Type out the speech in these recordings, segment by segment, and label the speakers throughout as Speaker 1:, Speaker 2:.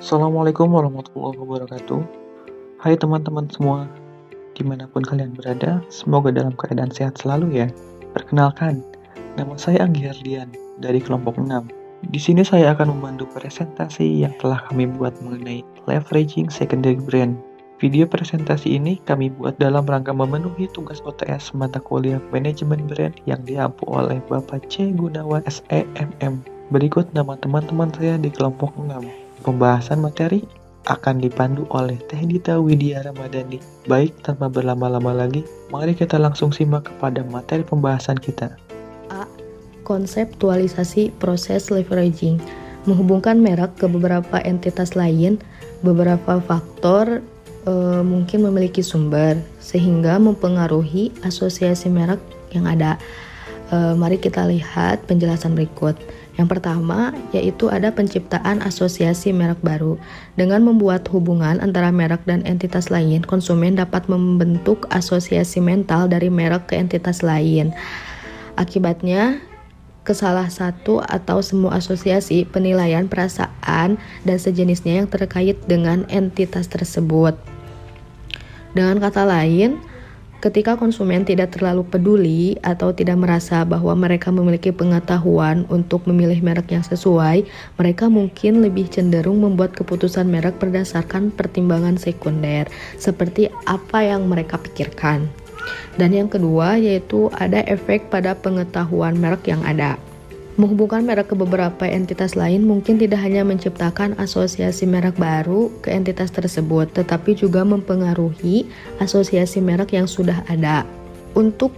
Speaker 1: Assalamualaikum warahmatullahi wabarakatuh. Hai teman-teman semua, dimanapun kalian berada, semoga dalam keadaan sehat selalu ya. Perkenalkan, nama saya Anggi Ardian dari kelompok 6. Di sini saya akan membantu presentasi yang telah kami buat mengenai leveraging secondary brand. Video presentasi ini kami buat dalam rangka memenuhi tugas OTS mata kuliah manajemen brand yang diampu oleh Bapak C. Gunawan SEMM. Berikut nama teman-teman saya di kelompok 6. Pembahasan materi akan dipandu oleh Teh Dita Widya Ramadhani. Baik, tanpa berlama-lama lagi, mari kita langsung simak kepada materi pembahasan kita.
Speaker 2: A. Konseptualisasi proses leveraging. Menghubungkan merek ke beberapa entitas lain, beberapa faktor mungkin memiliki sumber, sehingga mempengaruhi asosiasi merek yang ada. Mari kita lihat penjelasan berikut. Yang pertama, yaitu ada penciptaan asosiasi merek baru. Dengan membuat hubungan antara merek dan entitas lain, konsumen dapat membentuk asosiasi mental dari merek ke entitas lain. Akibatnya, ke salah satu atau semua asosiasi, penilaian, perasaan, dan sejenisnya yang terkait dengan entitas tersebut. Dengan kata lain, ketika konsumen tidak terlalu peduli atau tidak merasa bahwa mereka memiliki pengetahuan untuk memilih merek yang sesuai, mereka mungkin lebih cenderung membuat keputusan merek berdasarkan pertimbangan sekunder, seperti apa yang mereka pikirkan. Dan yang kedua, yaitu ada efek pada pengetahuan merek yang ada. Menghubungkan merek ke beberapa entitas lain mungkin tidak hanya menciptakan asosiasi merek baru ke entitas tersebut, tetapi juga mempengaruhi asosiasi merek yang sudah ada. Untuk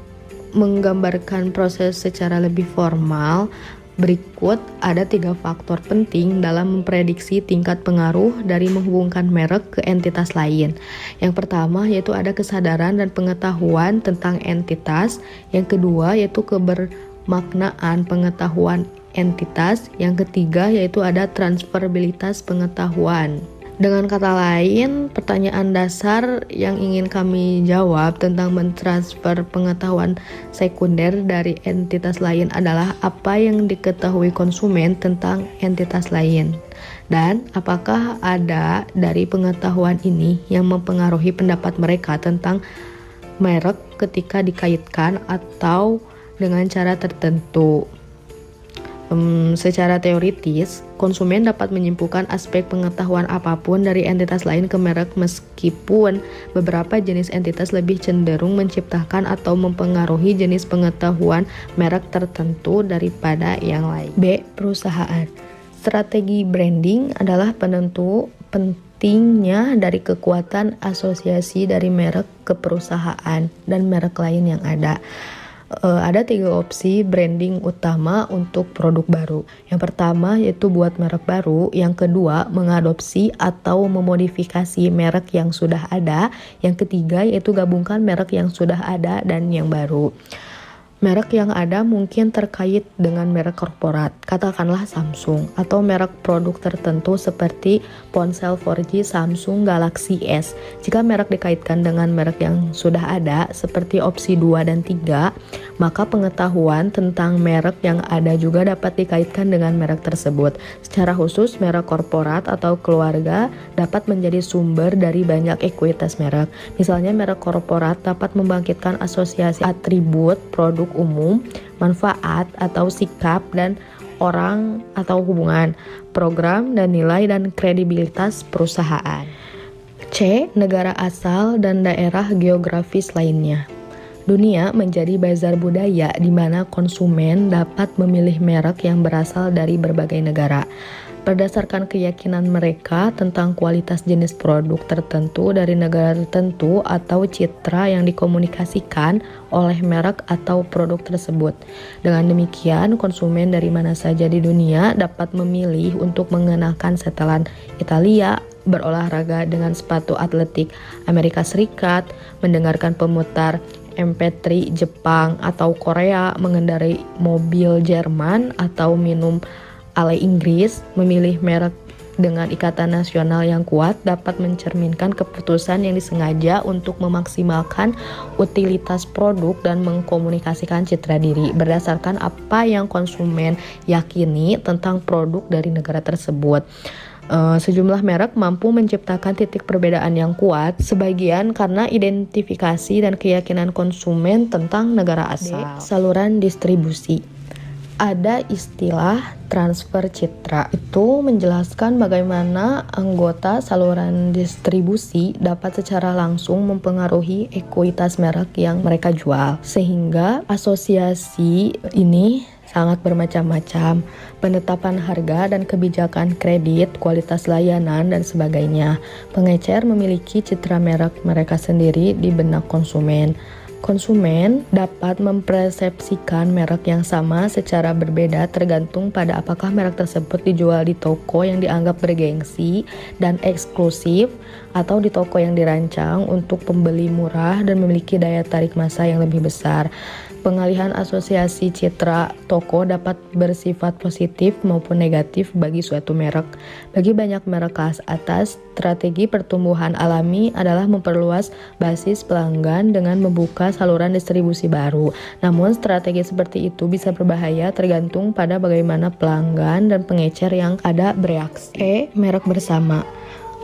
Speaker 2: menggambarkan proses secara lebih formal, berikut ada 3 faktor penting dalam memprediksi tingkat pengaruh dari menghubungkan merek ke entitas lain. Yang pertama yaitu ada kesadaran dan pengetahuan tentang entitas. Yang kedua yaitu kebermaknaan pengetahuan entitas. Yang ketiga yaitu ada transferabilitas pengetahuan. Dengan kata lain, pertanyaan dasar yang ingin kami jawab tentang mentransfer pengetahuan sekunder dari entitas lain adalah apa yang diketahui konsumen tentang entitas lain, dan apakah ada dari pengetahuan ini yang mempengaruhi pendapat mereka tentang merek ketika dikaitkan atau dengan cara tertentu. Secara teoritis, konsumen dapat menyimpulkan aspek pengetahuan apapun dari entitas lain ke merek meskipun beberapa jenis entitas lebih cenderung menciptakan atau mempengaruhi jenis pengetahuan merek tertentu daripada yang lain. B. Perusahaan. Strategi branding adalah penentu pentingnya dari kekuatan asosiasi dari merek ke perusahaan dan merek lain yang ada. Ada 3 opsi branding utama untuk produk baru. Yang pertama yaitu buat merek baru, yang kedua mengadopsi atau memodifikasi merek yang sudah ada, yang ketiga yaitu gabungkan merek yang sudah ada dan yang baru. Merek yang ada mungkin terkait dengan merek korporat, katakanlah Samsung, atau merek produk tertentu seperti ponsel 4G Samsung Galaxy S. Jika merek dikaitkan dengan merek yang sudah ada, seperti opsi 2 dan 3, maka pengetahuan tentang merek yang ada juga dapat dikaitkan dengan merek tersebut. Secara khusus, merek korporat atau keluarga dapat menjadi sumber dari banyak ekuitas merek. Misalnya, merek korporat dapat membangkitkan asosiasi atribut produk umum, manfaat atau sikap dan orang atau hubungan, program dan nilai dan kredibilitas perusahaan. C. Negara asal dan daerah geografis lainnya. Dunia menjadi bazar budaya di mana konsumen dapat memilih merek yang berasal dari berbagai negara. Berdasarkan keyakinan mereka tentang kualitas jenis produk tertentu dari negara tertentu atau citra yang dikomunikasikan oleh merek atau produk tersebut. Dengan demikian, konsumen dari mana saja di dunia dapat memilih untuk mengenakan setelan Italia, berolahraga dengan sepatu atletik Amerika Serikat, mendengarkan pemutar MP3 Jepang atau Korea, mengendarai mobil Jerman atau minum ale Inggris. Memilih merek dengan ikatan nasional yang kuat dapat mencerminkan keputusan yang disengaja untuk memaksimalkan utilitas produk dan mengkomunikasikan citra diri berdasarkan apa yang konsumen yakini tentang produk dari negara tersebut. Sejumlah merek mampu menciptakan titik perbedaan yang kuat, sebagian karena identifikasi dan keyakinan konsumen tentang negara asal. Saluran distribusi. Ada istilah transfer citra. Itu menjelaskan bagaimana anggota saluran distribusi dapat secara langsung mempengaruhi ekuitas merek yang mereka jual. Sehingga asosiasi ini sangat bermacam-macam, penetapan harga dan kebijakan kredit, kualitas layanan, dan sebagainya. Pengecer memiliki citra merek mereka sendiri di benak konsumen. Konsumen dapat mempersepsikan merek yang sama secara berbeda tergantung pada apakah merek tersebut dijual di toko yang dianggap bergengsi dan eksklusif atau di toko yang dirancang untuk pembeli murah dan memiliki daya tarik massa yang lebih besar. Pengalihan asosiasi citra toko dapat bersifat positif maupun negatif bagi suatu merek. Bagi banyak merek kelas atas, strategi pertumbuhan alami adalah memperluas basis pelanggan dengan membuka saluran distribusi baru. Namun, strategi seperti itu bisa berbahaya tergantung pada bagaimana pelanggan dan pengecer yang ada bereaksi. Merek bersama.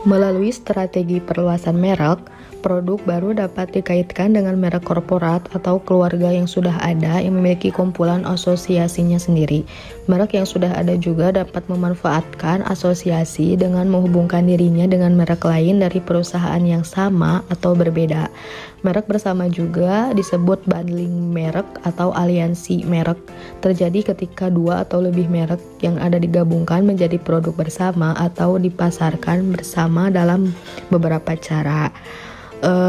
Speaker 2: Melalui strategi perluasan merek, produk baru dapat dikaitkan dengan merek korporat atau keluarga yang sudah ada yang memiliki kumpulan asosiasinya sendiri. Merek yang sudah ada juga dapat memanfaatkan asosiasi dengan menghubungkan dirinya dengan merek lain dari perusahaan yang sama atau berbeda. Merek bersama juga disebut bundling merek atau aliansi merek. Terjadi ketika dua atau lebih merek yang ada digabungkan menjadi produk bersama atau dipasarkan bersama dalam beberapa cara.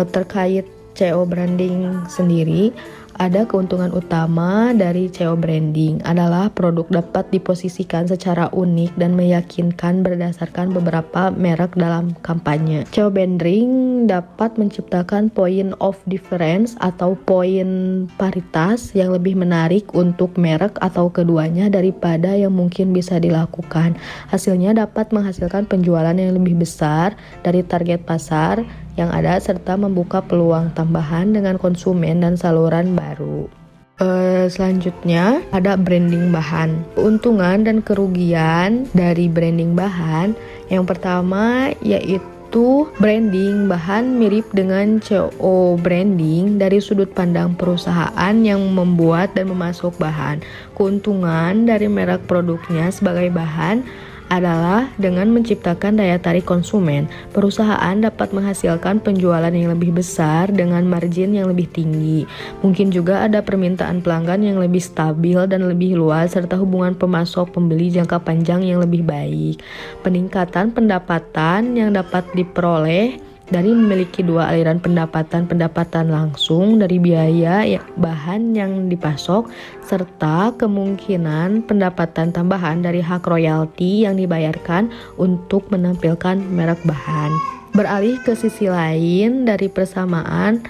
Speaker 2: Terkait CO branding sendiri, ada keuntungan utama dari CO branding adalah produk dapat diposisikan secara unik dan meyakinkan berdasarkan beberapa merek dalam kampanye. CO branding dapat menciptakan point of difference atau poin paritas yang lebih menarik untuk merek atau keduanya daripada yang mungkin bisa dilakukan. Hasilnya dapat menghasilkan penjualan yang lebih besar dari target pasar yang ada serta membuka peluang tambahan dengan konsumen dan saluran baru. Selanjutnya ada branding bahan. Keuntungan dan kerugian dari branding bahan. Yang pertama yaitu branding bahan mirip dengan CO branding dari sudut pandang perusahaan yang membuat dan memasok bahan. Keuntungan dari merek produknya sebagai bahan adalah dengan menciptakan daya tarik konsumen, perusahaan dapat menghasilkan penjualan yang lebih besar dengan margin yang lebih tinggi. Mungkin juga ada permintaan pelanggan yang lebih stabil dan lebih luas serta hubungan pemasok pembeli jangka panjang yang lebih baik. Peningkatan pendapatan yang dapat diperoleh dari memiliki dua aliran pendapatan langsung dari biaya bahan yang dipasok serta kemungkinan pendapatan tambahan dari hak royalti yang dibayarkan untuk menampilkan merek bahan. Beralih ke sisi lain dari persamaan,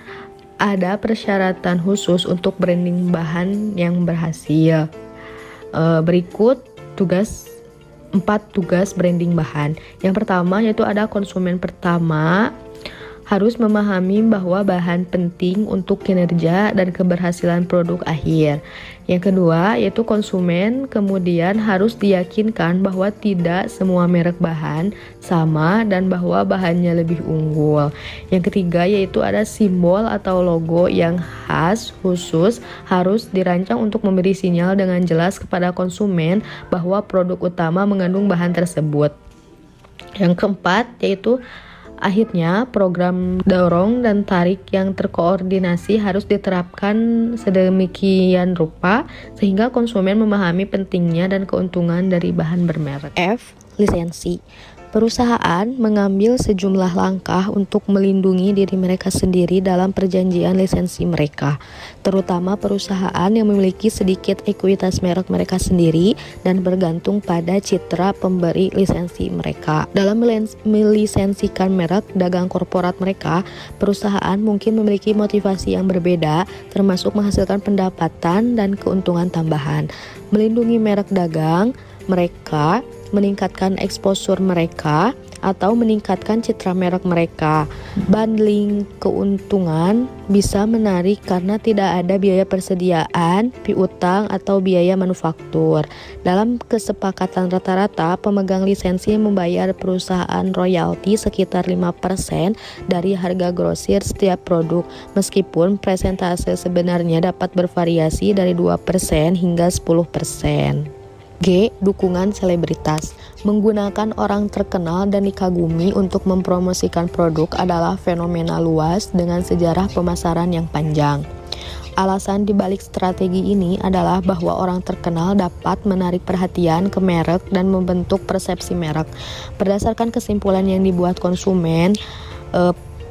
Speaker 2: ada persyaratan khusus untuk branding bahan yang berhasil. Berikut 4 tugas branding bahan. Yang pertama yaitu ada konsumen pertama harus memahami bahwa bahan penting untuk kinerja dan keberhasilan produk akhir. Yang kedua yaitu konsumen kemudian harus diyakinkan bahwa tidak semua merek bahan sama dan bahwa bahannya lebih unggul. Yang ketiga yaitu ada simbol atau logo yang khas khusus harus dirancang untuk memberi sinyal dengan jelas kepada konsumen bahwa produk utama mengandung bahan tersebut. Yang keempat yaitu akhirnya, program dorong dan tarik yang terkoordinasi harus diterapkan sedemikian rupa sehingga konsumen memahami pentingnya dan keuntungan dari bahan bermerek. F. Lisensi. Perusahaan mengambil sejumlah langkah untuk melindungi diri mereka sendiri dalam perjanjian lisensi mereka, terutama perusahaan yang memiliki sedikit ekuitas merek mereka sendiri dan bergantung pada citra pemberi lisensi mereka. Dalam melisensikan merek dagang korporat mereka, perusahaan mungkin memiliki motivasi yang berbeda, termasuk menghasilkan pendapatan dan keuntungan tambahan. Melindungi merek dagang mereka, meningkatkan exposure mereka, atau meningkatkan citra merek mereka. Bundling keuntungan bisa menarik karena tidak ada biaya persediaan, piutang, atau biaya manufaktur. Dalam kesepakatan rata-rata, pemegang lisensi membayar perusahaan royalti sekitar 5% dari harga grosir setiap produk, meskipun persentase sebenarnya dapat bervariasi dari 2% hingga 10%. G. Dukungan selebritas. Menggunakan orang terkenal dan dikagumi untuk mempromosikan produk adalah fenomena luas dengan sejarah pemasaran yang panjang. Alasan dibalik strategi ini adalah bahwa orang terkenal dapat menarik perhatian ke merek dan membentuk persepsi merek. Berdasarkan kesimpulan yang dibuat konsumen,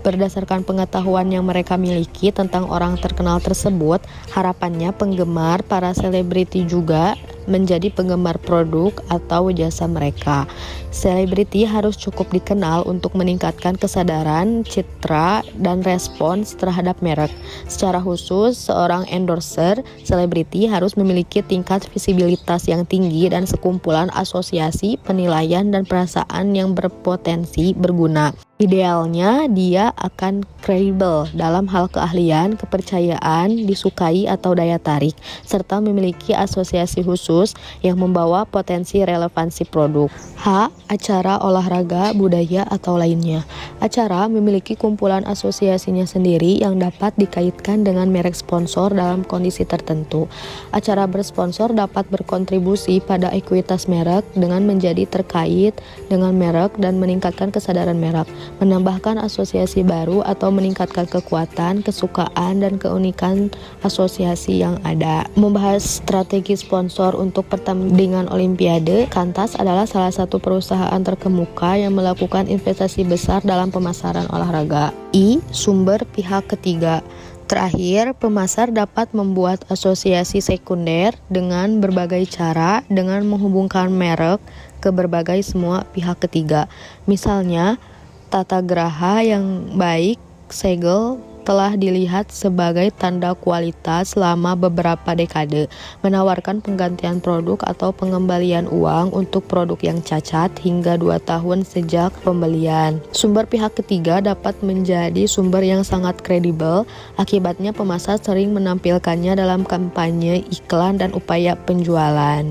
Speaker 2: berdasarkan pengetahuan yang mereka miliki tentang orang terkenal tersebut, harapannya penggemar para selebriti juga menjadi penggemar produk atau jasa mereka. Selebriti harus cukup dikenal untuk meningkatkan kesadaran, citra, dan respons terhadap merek. Secara khusus, seorang endorser selebriti harus memiliki tingkat visibilitas yang tinggi dan sekumpulan asosiasi, penilaian, dan perasaan yang berpotensi berguna. Idealnya, dia akan kredibel dalam hal keahlian, kepercayaan, disukai atau daya tarik, serta memiliki asosiasi khusus yang membawa potensi relevansi produk. H. Acara olahraga, budaya, atau lainnya. Acara memiliki kumpulan asosiasinya sendiri yang dapat dikaitkan dengan merek sponsor dalam kondisi tertentu. Acara bersponsor dapat berkontribusi pada ekuitas merek dengan menjadi terkait dengan merek dan meningkatkan kesadaran merek, menambahkan asosiasi baru atau meningkatkan kekuatan, kesukaan, dan keunikan asosiasi yang ada. Membahas strategi sponsor untuk pertandingan Olimpiade, Qantas adalah salah satu perusahaan terkemuka yang melakukan investasi besar dalam pemasaran olahraga. I. Sumber pihak ketiga. Terakhir, pemasar dapat membuat asosiasi sekunder dengan berbagai cara dengan menghubungkan merek ke berbagai semua pihak ketiga. Misalnya, tata geraha yang baik segel telah dilihat sebagai tanda kualitas selama beberapa dekade, menawarkan penggantian produk atau pengembalian uang untuk produk yang cacat hingga 2 tahun sejak pembelian. Sumber pihak ketiga dapat menjadi sumber yang sangat kredibel, akibatnya pemasar sering menampilkannya dalam kampanye, iklan, dan upaya penjualan.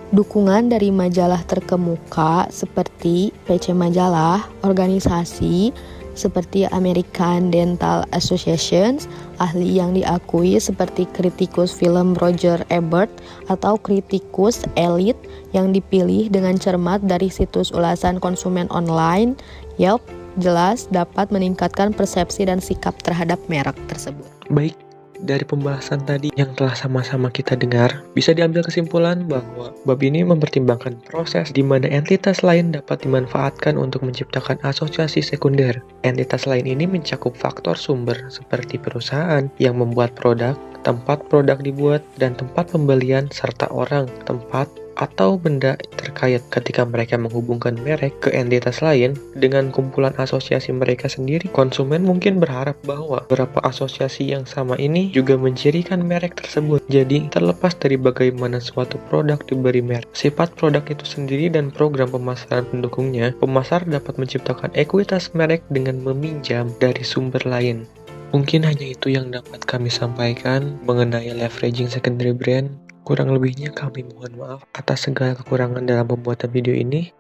Speaker 2: Dukungan dari majalah terkemuka seperti PC Majalah, organisasi seperti American Dental Association, ahli yang diakui seperti kritikus film Roger Ebert atau kritikus elit yang dipilih dengan cermat dari situs ulasan konsumen online, Yelp, jelas dapat meningkatkan persepsi dan sikap terhadap merek tersebut.
Speaker 1: Baik, dari pembahasan tadi yang telah sama-sama kita dengar, bisa diambil kesimpulan bahwa bab ini mempertimbangkan proses di mana entitas lain dapat dimanfaatkan untuk menciptakan asosiasi sekunder. Entitas lain ini mencakup faktor sumber seperti perusahaan yang membuat produk, tempat produk dibuat, dan tempat pembelian, serta orang, tempat, atau benda terkait. Ketika mereka menghubungkan merek ke entitas lain dengan kumpulan asosiasi mereka sendiri, konsumen mungkin berharap bahwa beberapa asosiasi yang sama ini juga mencirikan merek tersebut. Jadi, terlepas dari bagaimana suatu produk diberi merek, sifat produk itu sendiri dan program pemasaran pendukungnya, pemasar dapat menciptakan ekuitas merek dengan meminjam dari sumber lain. Mungkin hanya itu yang dapat kami sampaikan mengenai leveraging secondary brand. Kurang lebihnya kami mohon maaf atas segala kekurangan dalam pembuatan video ini.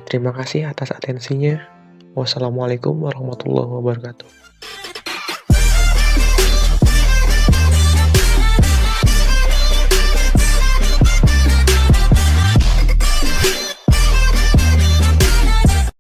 Speaker 1: Terima kasih atas atensinya. Wassalamualaikum warahmatullahi wabarakatuh.